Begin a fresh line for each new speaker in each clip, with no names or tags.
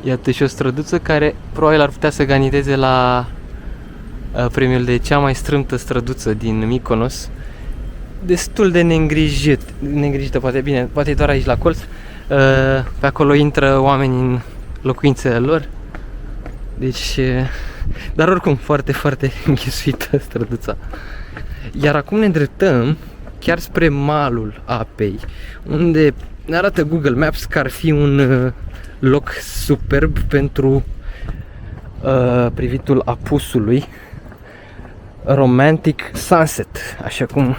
Iată și o străduță care probabil ar putea să candideze la premiul de cea mai strâmtă străduță din Mykonos. Destul de neîngrijită, poate bine, poate doar aici la colț. Pe acolo intră oameni în locuințele lor. Deci, dar oricum foarte, foarte înghesuită străduța. Iar acum ne îndreptăm chiar spre malul apei, unde ne arată Google Maps că ar fi un loc superb pentru privitul apusului, Romantic Sunset, așa cum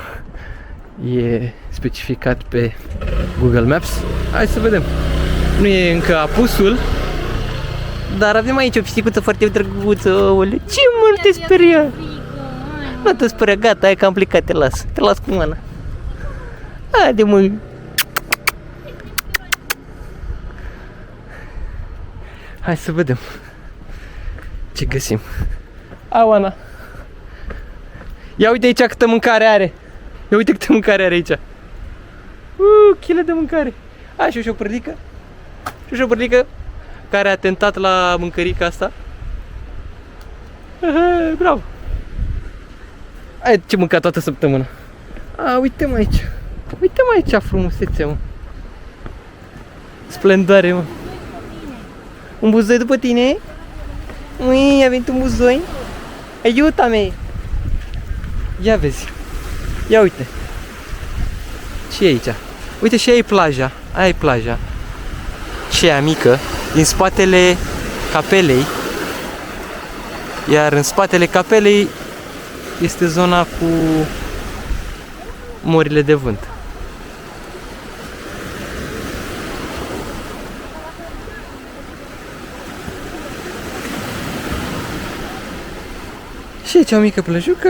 e specificat pe Google Maps. Hai să vedem. Nu e încă apusul, dar avem aici o pisicuță foarte drăguță. Aole, ce mult te speria! Nu te speria, gata, e cam plecat, te las cu mâna. Haide, mă! Hai să vedem ce găsim. Oana! Ia uite aici câtă mâncare are! Ia uite câtă mâncare are aici! Chile de mâncare! Hai și o șopârlică! Și o șopârlică care a tentat la mâncărica asta. Bravo! Ai ce mânca toată săptămâna! Uite-mă aici! Uite-mă aici frumusețe, mă! Splendoare, mă! Un buzoi după tine? Ui, a venit un buzoi? Ajută-me! Ia vezi! Ia uite! Ce e aici? Uite și aia e plaja! Aia e plaja! Și aia mică, din spatele capelei. Iar în spatele capelei este zona cu morile de vânt. Și aici o mică plăjucă.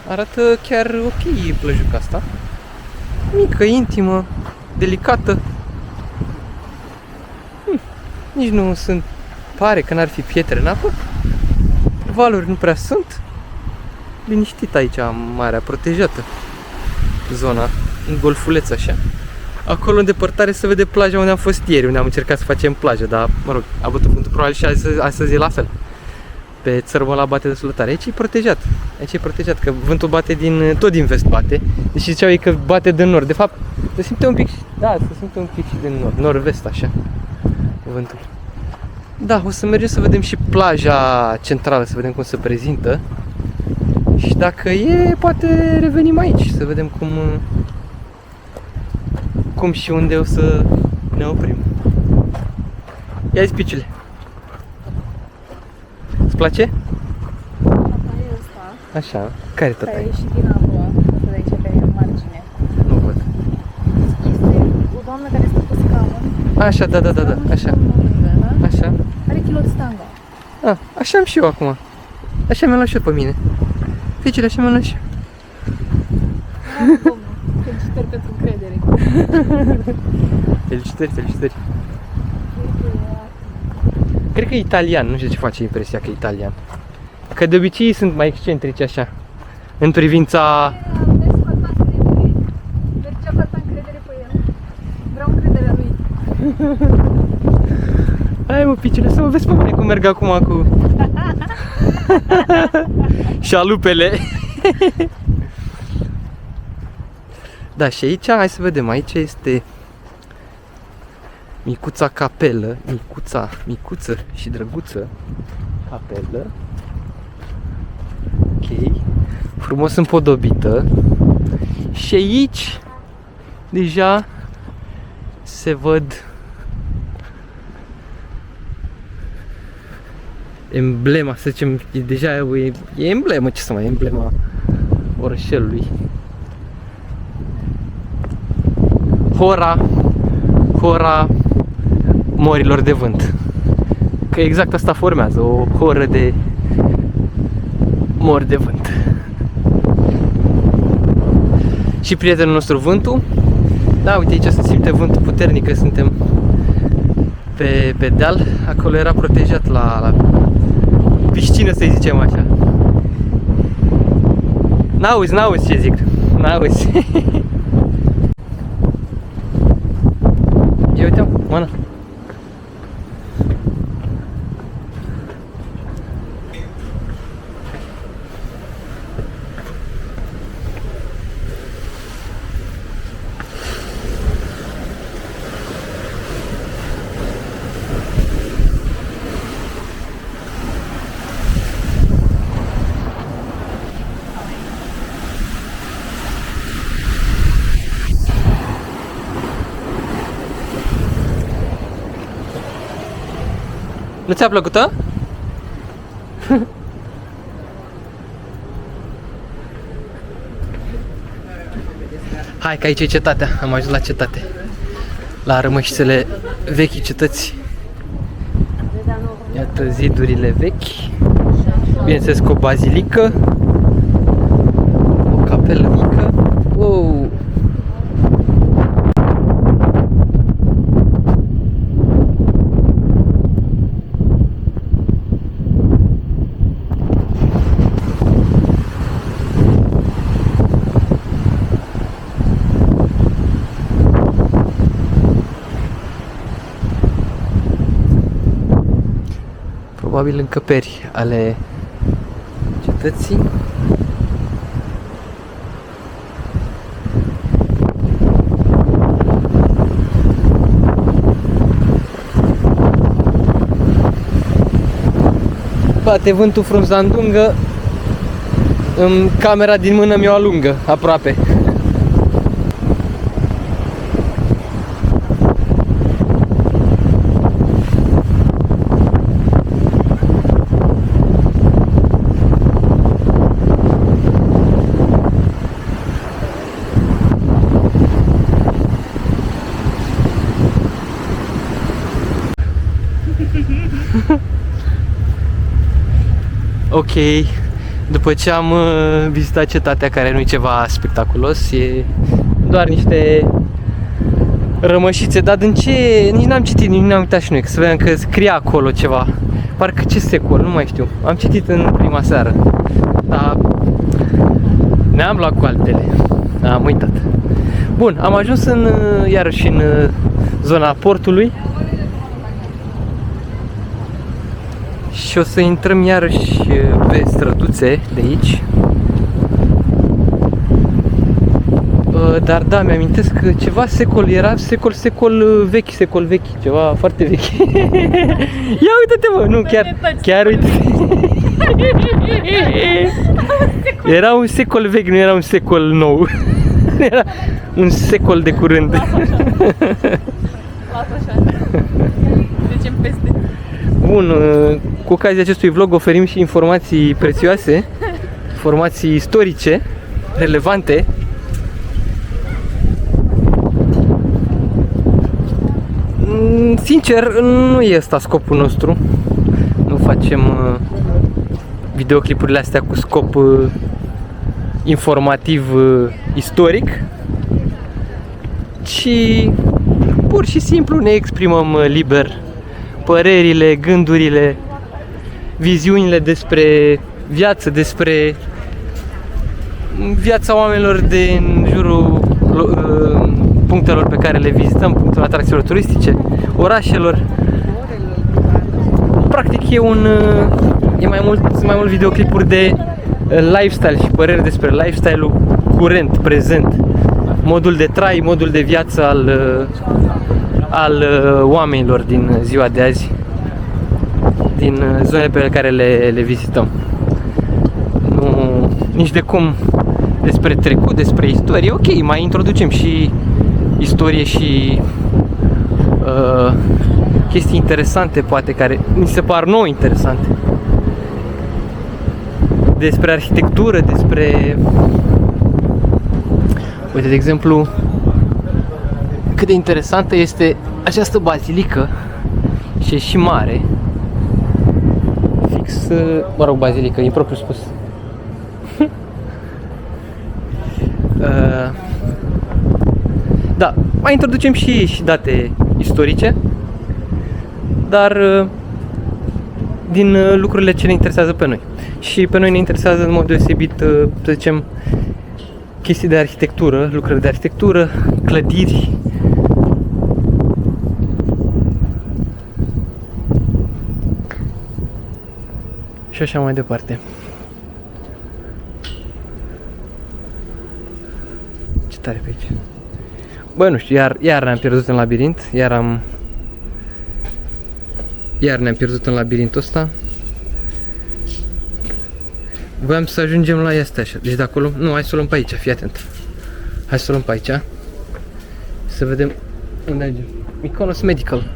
Arată chiar ok plăjuca asta. Mică, intimă, delicată. Nici nu sunt, pare că n-ar fi pietre în apă. Valuri nu prea sunt. Liniștit aici, marea protejată. Zona, un golfuleț așa. Acolo în depărtare se vede plaja unde am fost ieri, unde am încercat să facem plajă, dar mă rog, a bătut vântul, probabil și astăzi e la fel. Pe țărmul ăla bate destul de tare. Aici e protejat. Aici e protejat, că vântul bate tot din vest bate. Deși ziceau ei că bate din nord. De fapt, se simte un pic, da, se simte un pic și din nord, nord-vest așa. Vântul. Da, o să mergem să vedem și plaja centrală, să vedem cum se prezintă. Și dacă e, poate revenim aici, să vedem cum și unde o să ne oprim. Ia-ți piciule. Îți place? Așa, care tot ai?
Și din apă, de aici care e în margine.
Nu văd.
Este o doamnă care stă pe scaun.
Așa, da, așa. Așa.
Are kilot stanga.
Așa am și eu acum. Așa mi-am luat și eu pe mine. Ficile, așa mi-am luat și eu.
Domnul, felicitări pentru încredere.
Felicitări. Cred că e italian, nu știu ce face impresia că e italian. Că de obicei sunt mai excentrici așa. În privința...
Mergea cu atâta încredere pe el. Vreau încrederea lui.
Hai mă, piciule, să mă vezi pe mine cum merg acum cu... șalupele. Da, și aici, hai să vedem, aici este micuța capelă, micuță și drăguță capelă. Ok, frumos împodobită. Și aici deja se văd emblema, să zicem, deja e emblemă, ce să mai e emblema orășelului. Hora morilor de vânt. Că exact asta formează, o horă de mori de vânt. Și prietenul nostru vântul. Da, uite aici se simte vântul puternic, că suntem pe deal. Acolo era protejat la piscină, să-i zicem așa. N-auzi ce zic. N-auzi. Ia uite-o, Oana. Nu ți-a plăcut, a? Hai că aici e cetatea, am ajuns la cetate. La rămășițele vechii cetăți. Iată zidurile vechi. Bineînțeles cu o bazilică. O capelă mică. Wow! Probabil încăperi ale cetății. Bate vântul frunza în dungă, în camera din mână mi-o alungă aproape. Ok, după ce am vizitat cetatea, care nu e ceva spectaculos, e doar niște rămășițe, dar din ce, nici n-am citit, nici n-am uitat și noi, că să vedem că scria acolo ceva. Parcă ce secol, nu mai știu, am citit în prima seară, dar ne-am luat cu altele, am uitat. Bun, am ajuns iarăși în zona portului. Și o să intrăm iarăși pe străduțe de aici. Dar da, mi-amintesc că ceva secol era, secol vechi, ceva foarte vechi. Ia uite-te, mă, nu, chiar uite-te. Era un secol vechi, nu era un secol nou. Era un secol de curând. Trecem peste. Bun, cu ocazia acestui vlog oferim și informații prețioase, informații istorice, relevante. Sincer, nu e ăsta scopul nostru. Nu facem videoclipurile astea cu scop informativ istoric, ci pur și simplu ne exprimăm liber părerile, gândurile, viziunile despre viață, despre viața oamenilor din jurul punctelor pe care le vizităm, punctelor atracțiilor turistice, orașelor. Practic sunt mai mult videoclipuri de lifestyle și păreri despre lifestyle-ul curent, prezent, modul de trai, modul de viață al oamenilor din ziua de azi, din zonele pe care le vizităm. Nu, nici de cum despre trecut, despre istorie. Ok, mai introducem și istorie și chestii interesante, poate, care mi se par nouă interesante. Despre arhitectură, despre... Uite, de exemplu, cât de interesantă este această bazilică și e și mare. Fix, mă rog, bazilică, e propriu spus. Da, mai introducem și date istorice, dar din lucrurile ce ne interesează pe noi. Și pe noi ne interesează în mod deosebit, să zicem, chestii de arhitectură, lucrări de arhitectură, clădiri, și așa mai departe. Ce tare pe aici. Bă, nu știu, iar ne-am pierdut în labirint, iar ne-am pierdut în labirintul ăsta. Voiam să ajungem la este așa, deci de acolo, nu, hai să o luăm pe aici, fii atent. Hai să o luăm pe aici, să vedem unde ajungem. Mykonos Medical.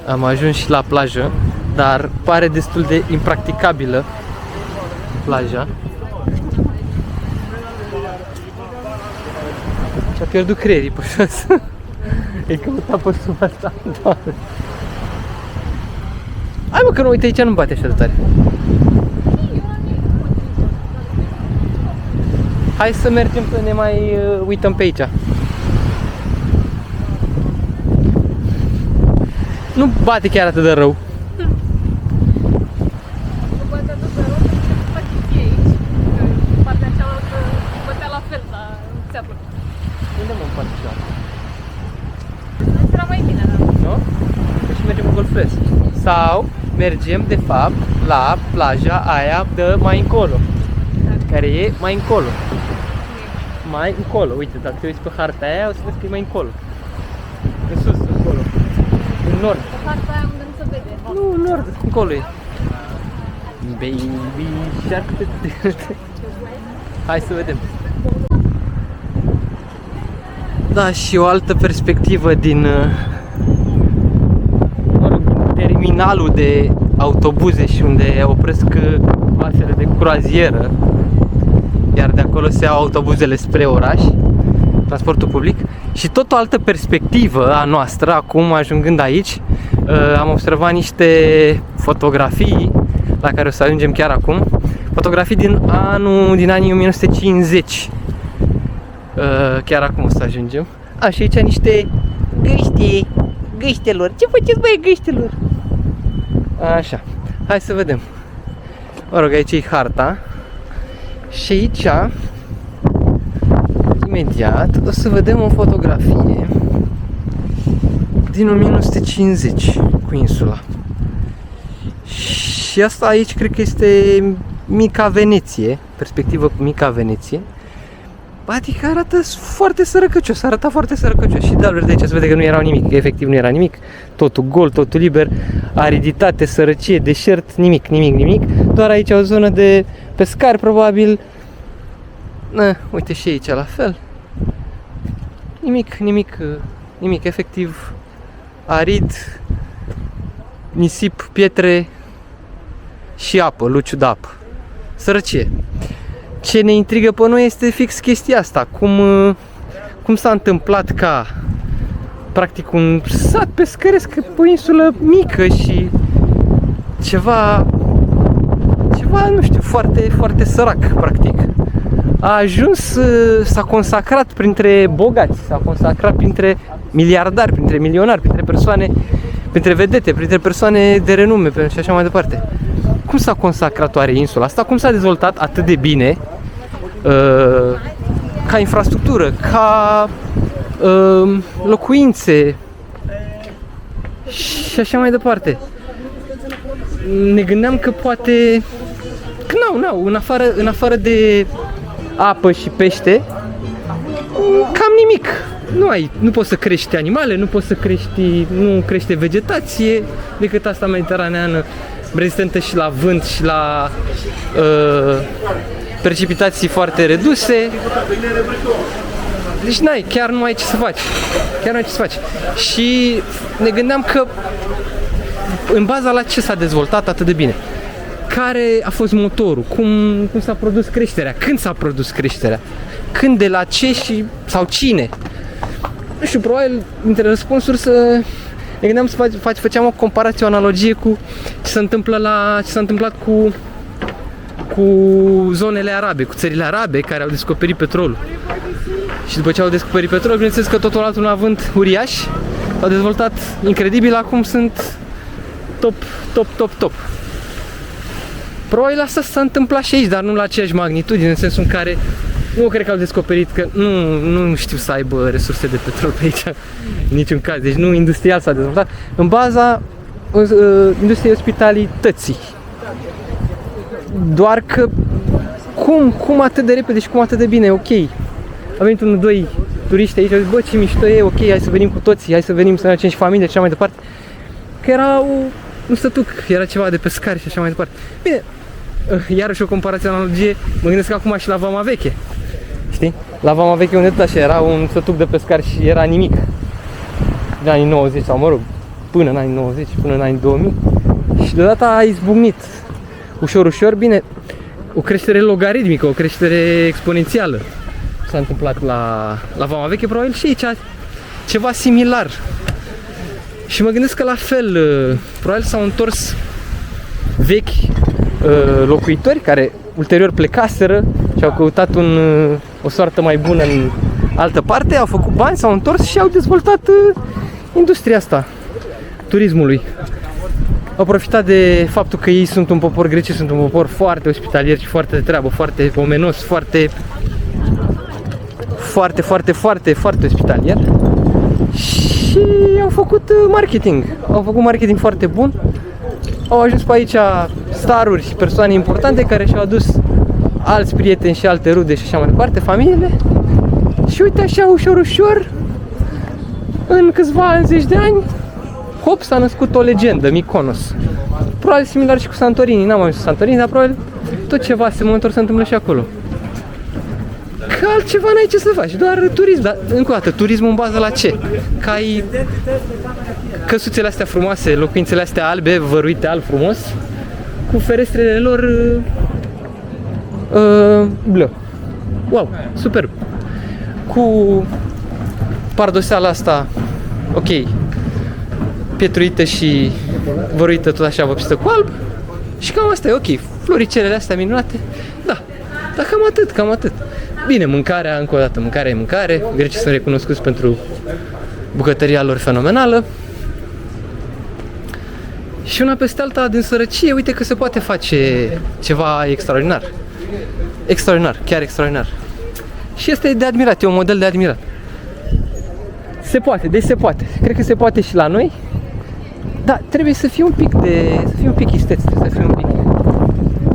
Am ajuns și la plajă, dar pare destul de impracticabilă plaja. Și-a pierdut creierii pe jos. E căutat pe sub asta. Hai mă că nu, uite aici nu bate așa de tare. Hai să mergem să ne mai uităm pe aici. Nu bate chiar atât de rău.
Nu bate atât de rău, pentru că fac chestii aici. Că partea cealaltă bătea la fel, dar țeapă.
Unde mă împart cealaltă?
Era mai bine, da.
Nu? Păi și mergem în Golfres. Sau mergem, de fapt, la plaja aia de mai încolo. Care e mai încolo. Mai încolo. Uite, dacă te uiți pe harta aia, o să vezi că e mai încolo. În sus, încolo. În nord.
Pe harta aia unde nu se vede.
Nu, în nord, încolo e. Baby shark. Hai să vedem. Da, și o altă perspectivă din terminalul de autobuze și unde opresc vasele de croazieră. Iar de acolo se iau autobuzele spre oraș, transportul public. Și tot o altă perspectivă a noastră, acum ajungând aici, am observat niște fotografii la care o să ajungem chiar acum. Fotografii din anii 1950. Chiar acum o să ajungem. Și aici niște găștelor. Ce faceți, băi, găștelor? Așa, hai să vedem. Mă rog, aici e harta. Și aici, imediat, o să vedem o fotografie din 1950 cu insula. Și asta aici cred că este mica Veneție, perspectivă cu mica Veneție. Adică arată foarte sărăcăcios, arăta foarte sărăcăcios. Și dealuri de aici se vede că nu erau nimic, efectiv nu era nimic. Totul gol, totul liber, ariditate, sărăcie, deșert, nimic. Doar aici o zonă de pescari probabil. Uite și aici la fel. Nimic, efectiv arid, nisip, pietre și apă, luciu de apă. Sărăcie. Ce ne intrigă pe noi este fix chestia asta, cum s-a întâmplat ca practic un sat pescăresc pe o insulă mică și ceva nu știu, foarte sărac practic. A ajuns, s-a consacrat printre bogați, s-a consacrat printre miliardari, printre milionari, printre persoane, printre vedete, printre persoane de renume și așa mai departe. Cum s-a consacrat oare insula asta? Cum s-a dezvoltat atât de bine ca infrastructură, ca locuințe și așa mai departe? Ne gândeam că poate că în afară de apă și pește, cam nimic. Nu poți să crești animale, nu crește vegetație decât asta mediteraneană, rezistentă și la vânt și la precipitații foarte reduse. Deci chiar nu ai ce să faci. Și ne gândeam că în baza la ce s-a dezvoltat atât de bine. Care a fost motorul? Cum s-a produs creșterea? Când s-a produs creșterea? Când, de la ce sau cine? Nu știu, probabil dintre răspunsuri ne gândeam să făceam o comparație, o analogie cu ce s-a întâmplat cu zonele arabe, cu țările arabe care au descoperit petrolul. Și după ce au descoperit petrolul, bineînțeles că totul a luat un avânt uriaș s-au dezvoltat incredibil, acum sunt top. Probabil asta s-a întâmplat și aici, dar nu la aceeași magnitudine, în sensul în care nu cred că au descoperit că nu știu să aibă resurse de petrol pe aici, în niciun caz. Deci nu industrial s-a dezvoltat, în baza industriei ospitalității. Doar că cum atât de repede și cum atât de bine, ok. A venit unul, doi turiști aici, au zis, bă, ce mișto e, ok, hai să venim cu toții, hai să venim să ne facem și familie și așa mai departe. Că era un stătuc, era ceva de pescari și așa mai departe. Bine, iarăși o comparație, o analogie, mă gândesc acum și la Vama Veche. Știi? La Vama Veche unde tot așa, era un stătuc de pescari și era nimic. În anii 90 sau mă rog, până în anii 90, până în anii 2000. Și deodată a izbucnit. Ușor, bine, o creștere logaritmică, o creștere exponențială s-a întâmplat la Vama Veche, probabil și aici ceva similar. Și mă gândesc că la fel, probabil s-au întors vechi locuitori care ulterior plecaseră și au căutat o soartă mai bună în altă parte, au făcut bani, s-au întors și au dezvoltat industria asta, turismului. Au profitat de faptul că ei sunt un popor, grecii sunt un popor foarte ospitalier și foarte de treabă, foarte omenos, foarte ospitalier. Și au făcut marketing foarte bun. Au ajuns pe aici staruri, persoane importante care și-au adus alți prieteni și alte rude și așa mai departe, familiile. Și uite așa, ușor, în câțiva ani, zeci de ani, hop, s-a născut o legendă, Mykonos. Probabil similar și cu Santorini, n-am mai văzut Santorini, dar probabil tot ceva asemănător se întâmplă și acolo. Că altceva n-ai ce să faci, doar turism, dar încă o dată, turismul în bază la ce? Că ai căsuțele astea frumoase, locuințele astea albe, văruite alb frumos, cu ferestrele lor bleu. Wow, superb. Cu pardoseala asta, ok, pietruită și văruită tot așa vopsită cu alb. Și cam asta e ok, floricelele astea minunate, da, dar cam atât. Bine, mâncarea, încă o dată, mâncarea e mâncare, grecii sunt recunoscuți pentru bucătăria lor fenomenală. Și una peste alta, din sărăcie, uite că se poate face ceva extraordinar. Chiar extraordinar. Și este de admirat, e un model de admirat. Se poate. Cred că se poate și la noi. Dar trebuie să fii un pic isteț, trebuie să fii un pic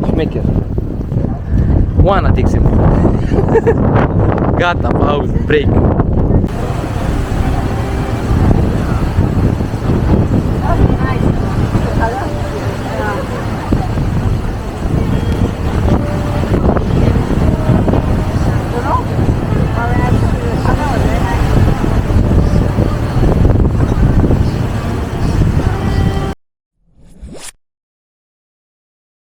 șmecher. Oana, de exemplu. Gata, pauză, break.